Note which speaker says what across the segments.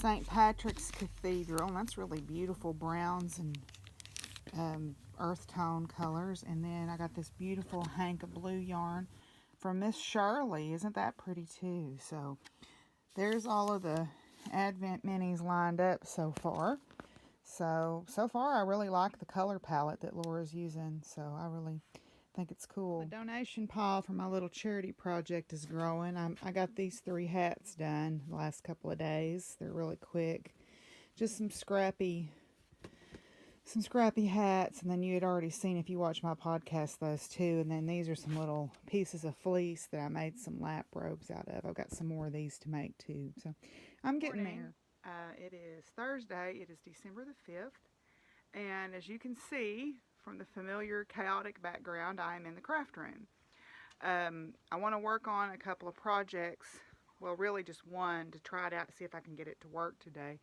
Speaker 1: St. Patrick's Cathedral. And that's really beautiful browns and earth tone colors. And then I got this beautiful hank of blue yarn from Miss Shirley. Isn't that pretty too? So there's all of the Advent minis lined up so far. So far I really like the color palette that Laura's using. So I really think it's cool. The donation pile for my little charity project is growing. I got these 3 hats done the last couple of days. They're really quick. Just some scrappy hats, and then you had already seen, if you watch my podcast, those too. And then these are some little pieces of fleece that I made some lap robes out of. I've got some more of these to make too. So I'm getting there. It is Thursday. It is December the 5th. And as you can see from the familiar chaotic background, I am in the craft room. I want to work on a couple of projects. Well, really just one, to try it out to see if I can get it to work today.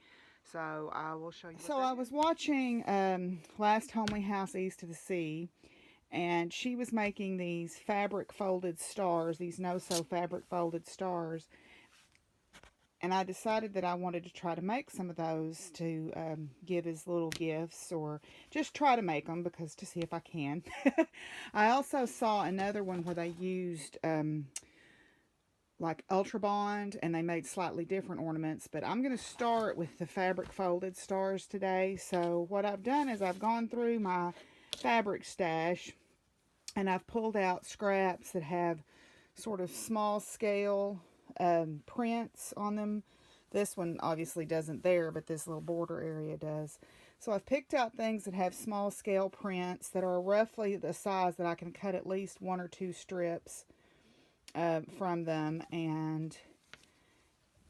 Speaker 1: So I will show you. So I was watching Last Homely House East of the Sea, and she was making these fabric folded stars, these no-sew fabric folded stars. And I decided that I wanted to try to make some of those to give as little gifts, or just try to make them because to see if I can. I also saw another one where they used like Ultra Bond, and they made slightly different ornaments. But I'm going to start with the fabric folded stars today. So what I've done is I've gone through my fabric stash, and I've pulled out scraps that have sort of small scale prints on them. This one obviously doesn't there, but this little border area does. So I've picked out things that have small scale prints that are roughly the size that I can cut at least 1 or 2 strips from them. And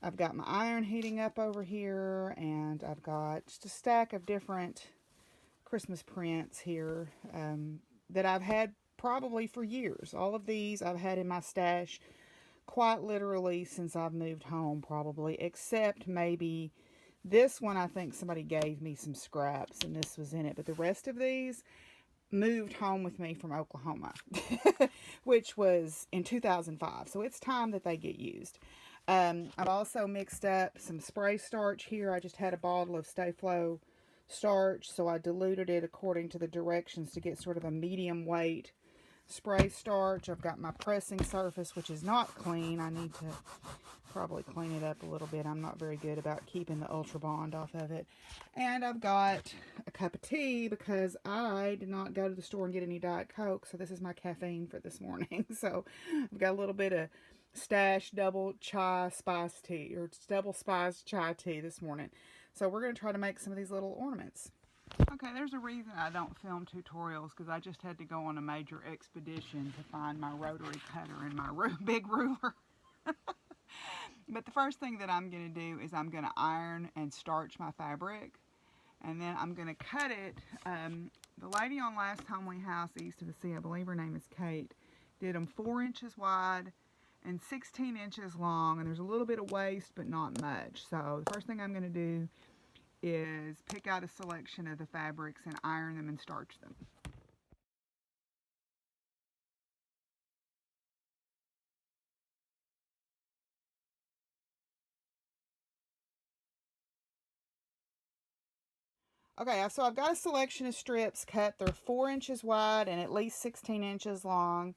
Speaker 1: I've got my iron heating up over here, and I've got just a stack of different Christmas prints here that I've had probably for years. All of these I've had in my stash quite literally since I've moved home, probably, except maybe this one. I think somebody gave me some scraps and this was in it, but the rest of these moved home with me from Oklahoma, which was in 2005, so it's time that they get used. I've also mixed up some spray starch here. I just had a bottle of Stay Flow starch, so I diluted it according to the directions to get sort of a medium weight spray starch. I've got my pressing surface, which is not clean. I need to probably clean it up a little bit. I'm not very good about keeping the Ultra Bond off of it. And I've got a cup of tea because I did not go to the store and get any Diet Coke, so this is my caffeine for this morning. So I've got a little bit of Stash double chai spice tea, or double spice chai tea this morning. So we're going to try to make some of these little ornaments. Okay, there's a reason I don't film tutorials, because I just had to go on a major expedition to find my rotary cutter and my big ruler. But the first thing that I'm going to do is I'm going to iron and starch my fabric, and then I'm going to cut it. The lady on Last Homely House East of the Sea, I believe her name is Kate, did them 4 inches wide and 16 inches long, and there's a little bit of waste but not much. So the first thing I'm going to do is pick out a selection of the fabrics and iron them and starch them. Okay, so I've got a selection of strips cut. They're 4 inches wide and at least 16 inches long.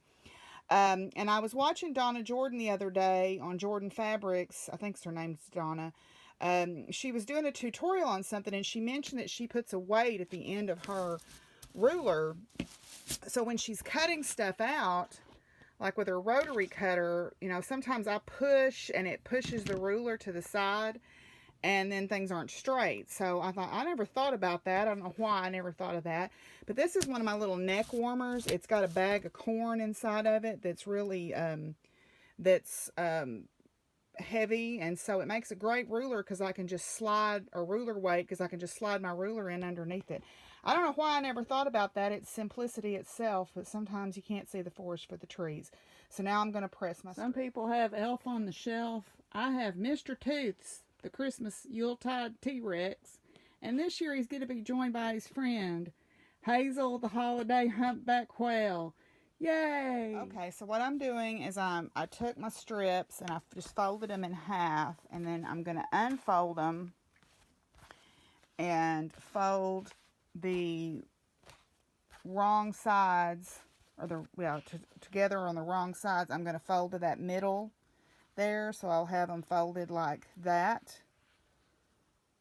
Speaker 1: And I was watching Donna Jordan the other day on Jordan Fabrics. I think her name's Donna. She was doing a tutorial on something, and she mentioned that she puts a weight at the end of her ruler. So when she's cutting stuff out, like with her rotary cutter, you know, sometimes I push and it pushes the ruler to the side, and then things aren't straight. So I thought, I never thought about that. I don't know why I never thought of that. But this is one of my little neck warmers. It's got a bag of corn inside of it that's really, heavy. And so it makes a great ruler because I can just slide, a ruler weight, because I can just slide my ruler in underneath it. I don't know why I never thought about that. It's simplicity itself, but sometimes you can't see the forest for the trees. So now I'm going to press my... Some people have Elf on the Shelf. I have Mr. Tooth's, the Christmas Yuletide T-Rex. And this year he's going to be joined by his friend, Hazel the Holiday Humpback Whale. Yay! Okay, so what I'm doing is I took my strips and I just folded them in half, and then I'm going to unfold them and fold the wrong sides, or together on the wrong sides. I'm going to fold to that middle there, so I'll have them folded like that.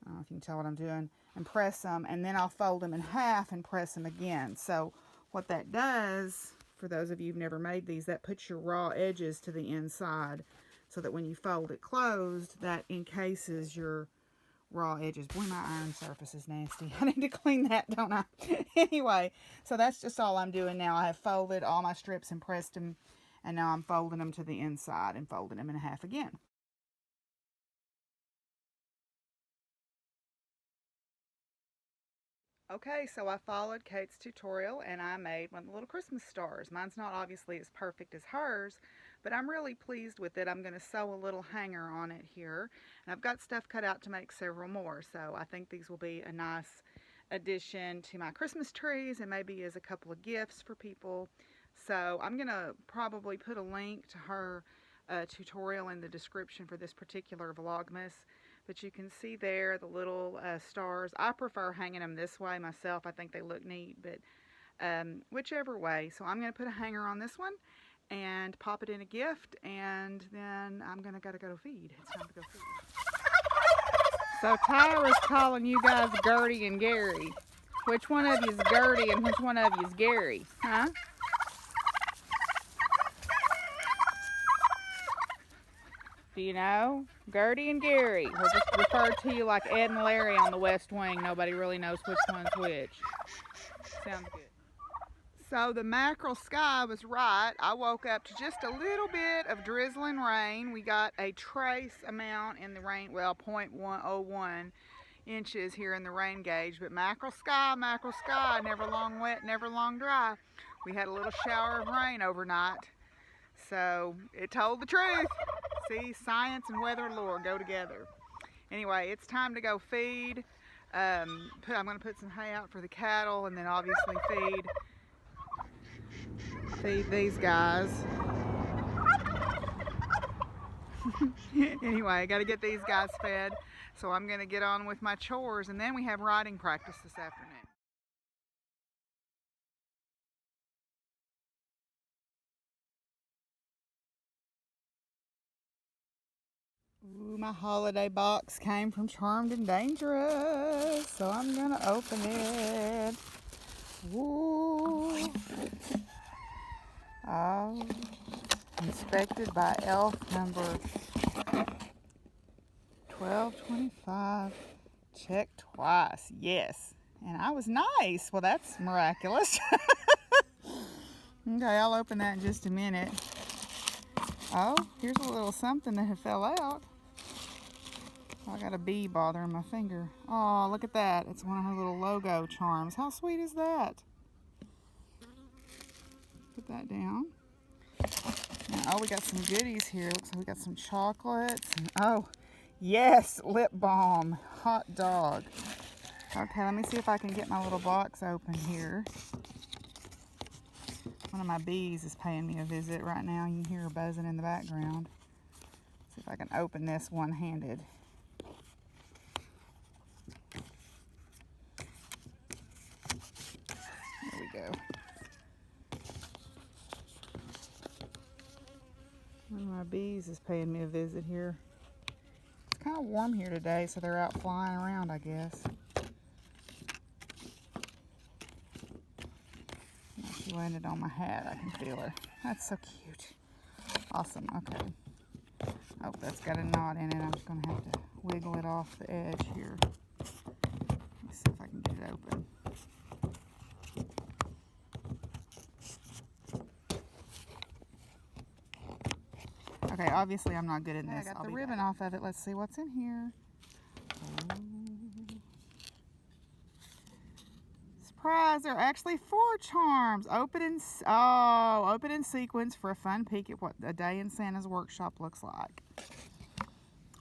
Speaker 1: I don't know if you can tell what I'm doing. And press them, and then I'll fold them in half and press them again. So what that does, for those of you who've never made these, that puts your raw edges to the inside, so that when you fold it closed, that encases your raw edges. Boy, my iron surface is nasty. I need to clean that, don't I? Anyway, so that's just all I'm doing now. I have folded all my strips and pressed them, and now I'm folding them to the inside and folding them in half again. Okay, so I followed Kate's tutorial and I made one of the little Christmas stars. Mine's not obviously as perfect as hers, but I'm really pleased with it. I'm going to sew a little hanger on it here, and I've got stuff cut out to make several more, so I think these will be a nice addition to my Christmas trees and maybe as a couple of gifts for people. So I'm going to probably put a link to her tutorial in the description for this particular Vlogmas. But you can see there the little stars. I prefer hanging them this way myself. I think they look neat, but whichever way. So I'm going to put a hanger on this one and pop it in a gift, and then I'm going to go feed. It's time to go feed. So Tyra's calling you guys Gertie and Gary. Which one of you is Gertie and which one of you is Gary? Huh? Do you know? Gertie and Gary. We'll just refer to you like Ed and Larry on the West Wing. Nobody really knows which one's which. Sounds good. So the mackerel sky was right. I woke up to just a little bit of drizzling rain. We got a trace amount in the rain, well, 0.101 inches here in the rain gauge. But mackerel sky, never long wet, never long dry. We had a little shower of rain overnight. So it told the truth. See, science and weather lore go together. Anyway, it's time to go feed. I'm going to put some hay out for the cattle, and then obviously feed these guys. Anyway, I got to get these guys fed. So I'm going to get on with my chores, and then we have writing practice this afternoon. Ooh, my holiday box came from Charmed and Dangerous, so I'm gonna open it. Ooh. Oh, inspected by elf number 1225. Check twice, yes. And I was nice. Well, that's miraculous. Okay, I'll open that in just a minute. Oh, here's a little something that fell out. I got a bee bothering my finger. Oh, look at that. It's one of her little logo charms. How sweet is that? Put that down. Now, oh, we got some goodies here. Looks like we got some chocolates. And, oh, yes, lip balm. Hot dog. Okay, let me see if I can get my little box open here. One of my bees is paying me a visit right now. You can hear her buzzing in the background. See if I can open this one-handed. There we go. One of my bees is paying me a visit here. It's kind of warm here today, so they're out flying around, I guess. She landed on my hat. I can feel her. That's so cute. Awesome. Okay. Oh, that's got a knot in it. I'm just going to have to wiggle it off the edge here. Let's see if I can get it open. Okay, obviously I'm not good at this. I got the ribbon off of it. Let's see what's in here. Oh. Surprise, there are actually 4 charms. Open in sequence for a fun peek at what a day in Santa's workshop looks like.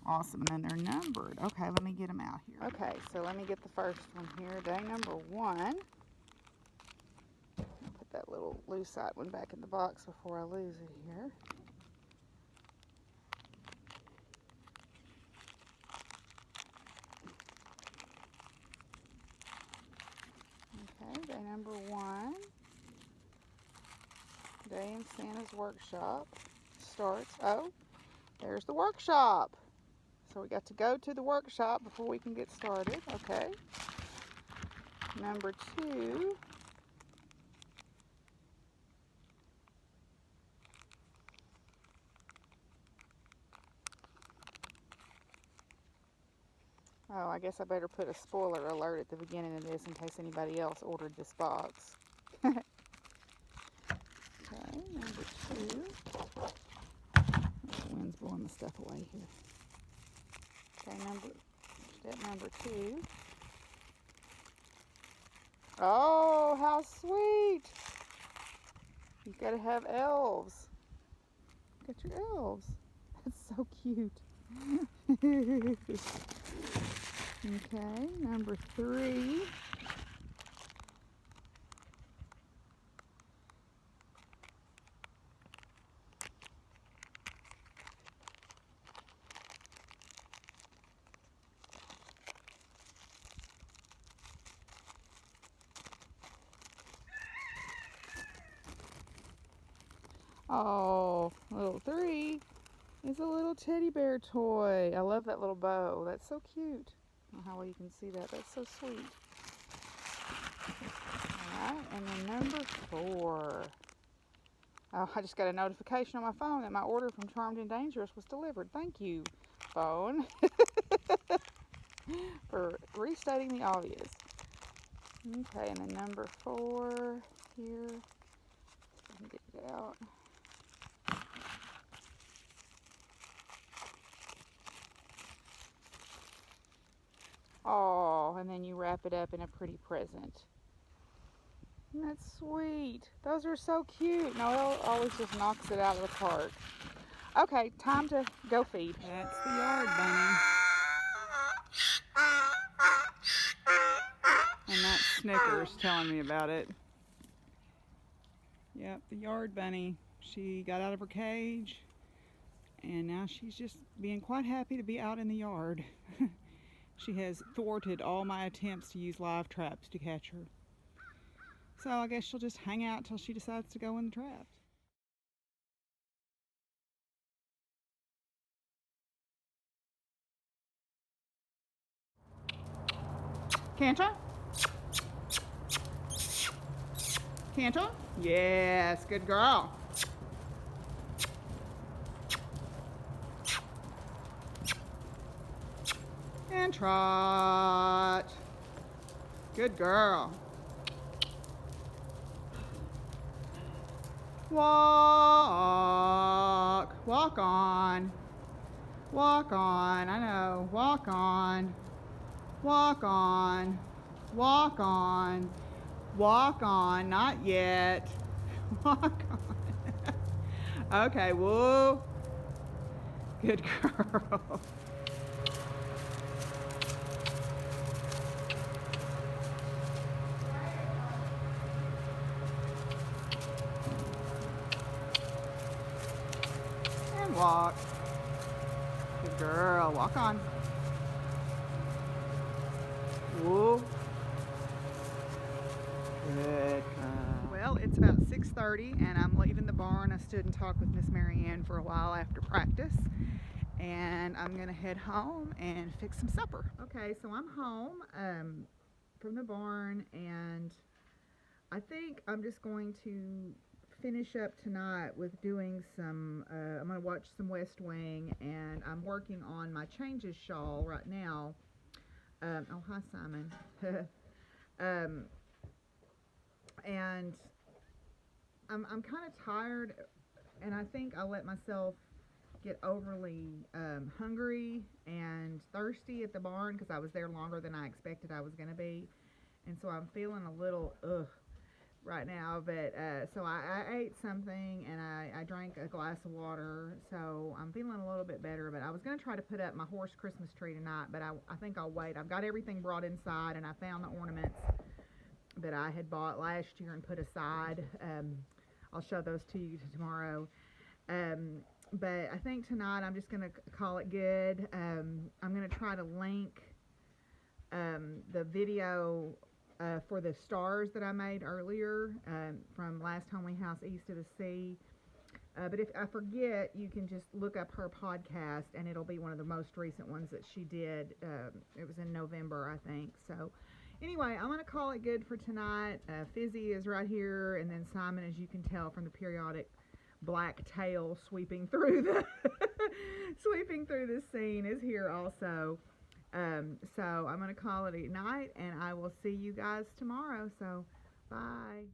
Speaker 1: Awesome, and then they're numbered. Okay, let me get them out here. Okay, so let me get the first one here. Day number 1. I'll put that little lucite one back in the box before I lose it here. number 1. Day in Santa's workshop starts. Oh, there's the workshop. So we got to go to the workshop before we can get started. Okay. Number 2. Oh, I guess I better put a spoiler alert at the beginning of this in case anybody else ordered this box. Okay, number 2. The wind's blowing the stuff away here. Okay, step number 2. Oh, how sweet! You've got to have elves. Look at your elves. That's so cute. Okay, number 3. Oh, little 3 is a little teddy bear toy. I love that little bow. That's so cute. I don't know how well you can see that. That's so sweet. Alright, and then number 4. Oh, I just got a notification on my phone that my order from Charmed and Dangerous was delivered. Thank you, phone, for restating the obvious. Okay, and then number 4 here. Let me get it out. Oh, and then you wrap it up in a pretty present. Isn't that sweet? Those are so cute. Noelle always just knocks it out of the cart. Okay, time to go feed. That's the yard bunny. And that's Snickers telling me about it. Yep, the yard bunny. She got out of her cage, and now she's just being quite happy to be out in the yard. She has thwarted all my attempts to use live traps to catch her. So I guess she'll just hang out till she decides to go in the traps. Can't I? Can't I? Yes, good girl. And trot. Good girl. Walk. Walk on. Walk on. I know. Walk on. Walk on. Walk on. Walk on. Not yet. Walk on. Okay, whoa. Good girl. And walk. Good girl. Walk on. Whoa. Good girl. Well, it's about 6:30 and I'm leaving the barn. I stood and talked with Miss Marianne for a while after practice. And I'm going to head home and fix some supper. Okay, so I'm home from the barn, and I think I'm just going to finish up tonight with doing some, I'm going to watch some West Wing, and I'm working on my changes shawl right now. Oh, hi, Simon. And I'm kind of tired, and I think I let myself get overly hungry and thirsty at the barn because I was there longer than I expected I was going to be, and so I'm feeling a little right now, but so I ate something and I drank a glass of water, so I'm feeling a little bit better. But I was going to try to put up my horse Christmas tree tonight, but I think I'll wait. I've got everything brought inside, and I found the ornaments that I had bought last year and put aside. I'll show those to you tomorrow. But I think tonight I'm just going to call it good. I'm going to try to link the video for the stars that I made earlier from Last Homely House East of the Sea. But if I forget, you can just look up her podcast, and it'll be one of the most recent ones that she did. It was in November, I think. So anyway, I'm going to call it good for tonight. Fizzy is right here, and then Simon, as you can tell from the periodic black tail sweeping through the sweeping through the scene, is here also. So I'm going to call it a night, and I will see you guys tomorrow. So bye.